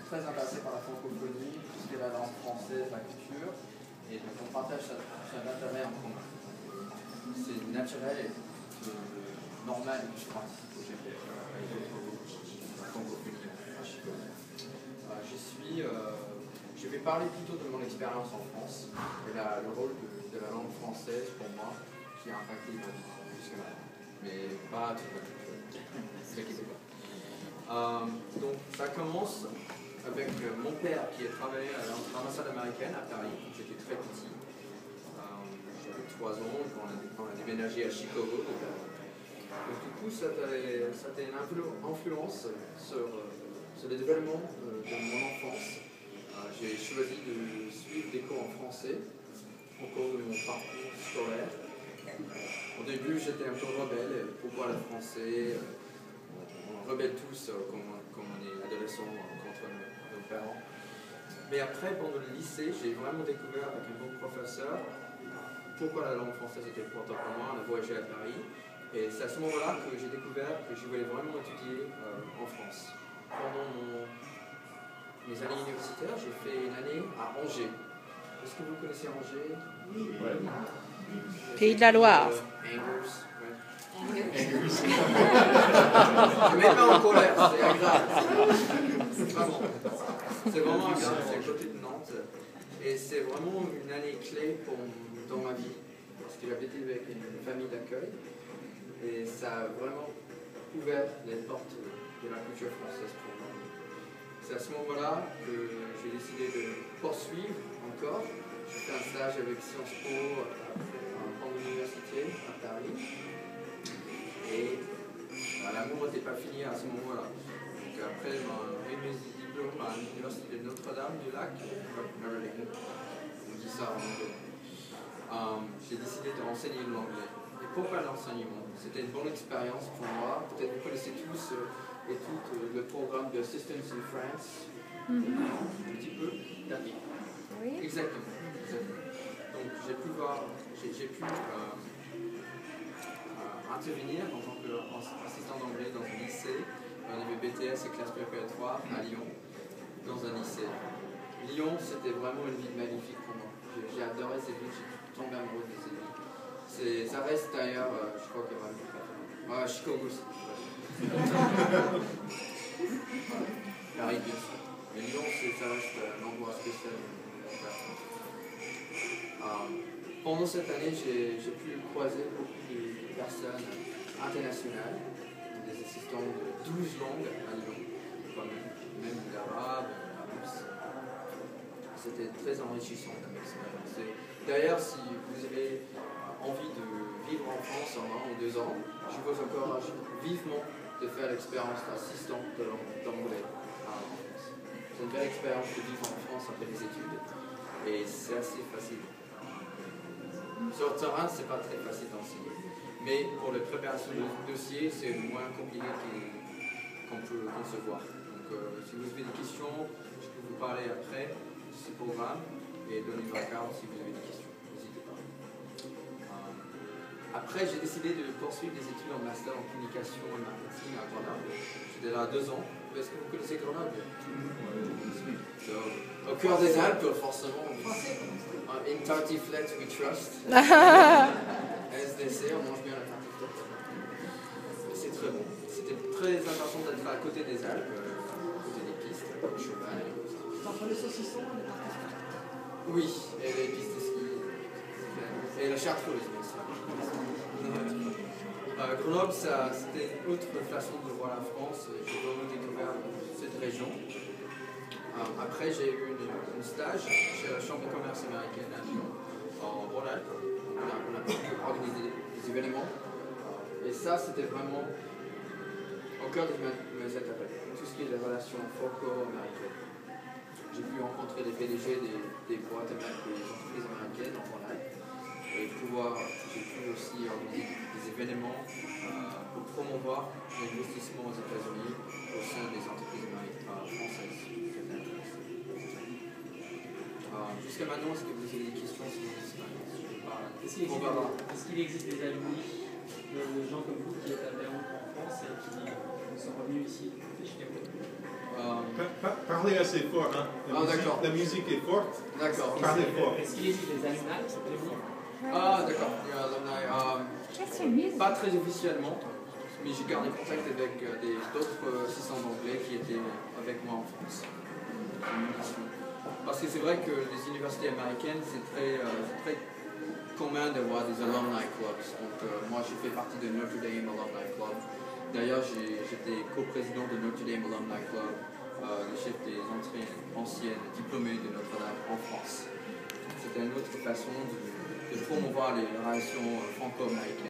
très intéressé par la francophonie, tout ce qui est la langue française, la culture, et donc on partage cet intérêt en commun. C'est naturel et normal que je participe au GPF avec d'autres francophonie à Chicago. Je vais parler plutôt de mon expérience en France et le rôle de la langue française pour moi qui a impacté ma vie jusqu'à maintenant. Mais pas tout le temps, ne vous inquiétez pas. Donc ça commence avec mon père qui a travaillé à l'ambassade américaine à Paris quand j'étais très petit. J'avais 3 ans quand on a déménagé à Chicago. Donc, du coup, ça a une influence sur le développement de mon enfance. J'ai choisi de suivre des cours en français au cours de mon parcours scolaire. Au début, j'étais un peu rebelle. Pourquoi le français? On rebelle tous comme on est adolescent contre nos parents. Mais après, pendant le lycée, j'ai vraiment découvert avec un bon professeur pourquoi la langue française était importante pour moi. On a voyagé à Paris. Et c'est à ce moment-là que j'ai découvert que je voulais vraiment étudier en France. Pendant mes années universitaires, j'ai fait une année à Angers. Est-ce que vous connaissez Angers? Oui. Ouais. Pays de la Loire. Angers. Ouais. Angers. Je ne mets pas en colère, c'est agréable. C'est vraiment agréable, c'est à côté de Nantes. Et c'est vraiment une année clé dans ma vie. Parce que j'avais été avec une famille d'accueil. Et ça a vraiment ouvert les portes de la culture française pour moi. C'est à ce moment-là que j'ai décidé de poursuivre encore. J'ai fait un stage avec Sciences Po en université à Paris. Et l'amour n'était pas fini à ce moment-là. Donc après, j'ai eu mes diplômes à l'université de Notre-Dame-du-Lac, Maryland. On dit ça en anglais. J'ai décidé d'enseigner l'anglais. Et pourquoi l'enseignement? C'était une bonne expérience pour moi. Peut-être vous connaissez tous et toutes le programme de Assistance in France. Un petit peu. Oui. Exactement. Donc j'ai pu intervenir en tant qu'assistant d'anglais dans un lycée, au niveau BTS et classe préparatoire à Lyon, dans un lycée. Lyon, c'était vraiment une ville magnifique pour moi. J'ai adoré cette ville, j'ai tombé amoureux de cette ville. Ça reste d'ailleurs, je crois qu'il y aura une préférence. Chicago aussi. Paris, bien sûr. Mais Lyon, ça reste un endroit spécial. Pendant cette année, j'ai pu croiser beaucoup de personnes internationales, des assistants de 12 langues à Lyon, même l'arabe, la russe. C'était très enrichissant comme expérience. D'ailleurs, si vous avez envie de vivre en France en 1 ou 2 ans, je vous encourage vivement de faire l'expérience d'assistant d'anglais en France. C'est une belle expérience de vivre en France après les études et c'est assez facile. Sur le terrain, c'est pas très facile d'enseigner, mais pour la préparation de dossier, c'est moins compliqué qu'on peut concevoir. Donc, si vous avez des questions, je peux vous parler après de ce programme et donner ma carte si vous avez des questions. Après, j'ai décidé de poursuivre des études en master en communication et marketing à Grenoble. J'étais là 2 ans. Est-ce que vous connaissez Grenoble? Au cœur des Alpes, forcément. In tartiflette, we trust. SDC, on mange bien la tartiflette. C'est très bon. C'était très intéressant d'être à côté des Alpes, à côté des pistes, au cheval. C'est entre les saucissons et les tartiflettes? Oui, et les pistes de ski. Et la chartreuse, bien sûr. Grenoble, c'était une autre façon de voir la France. J'ai vraiment découvert cette région. Après, j'ai eu un stage chez la Chambre de commerce américaine à Lyon, en Rhône-Alpes. On a pu organiser des événements. Et ça, c'était vraiment au cœur de mes étapes. Tout ce qui est les relations franco-américaines. J'ai pu rencontrer les PDG des boîtes américaines, des entreprises américaines en Rhône-Alpes. Et j'ai pu aussi organiser des événements pour promouvoir l'investissement aux États-Unis au sein des entreprises françaises. Jusqu'à maintenant, est-ce que vous avez des questions sur mon expérience? Est-ce qu'il existe des alumni de gens comme vous qui étaient en France et qui sont revenus ici à Chicago? Parlez assez fort, hein. D'accord. La musique est forte. D'accord. Parlez fort. Est-ce qu'il existe des alumni? D'accord. Il y a alumni, pas très officiellement, mais j'ai gardé contact avec d'autres assistants d'anglais qui étaient avec moi en France. Parce que c'est vrai que les universités américaines, c'est très commun d'avoir des alumni clubs. Donc moi, j'ai fait partie de Notre Dame Alumni Club. D'ailleurs, j'étais co-président de Notre Dame Alumni Club, le chef des anciennes diplômés de Notre-Dame en France. C'était une autre façon de promouvoir les relations franco-américaines.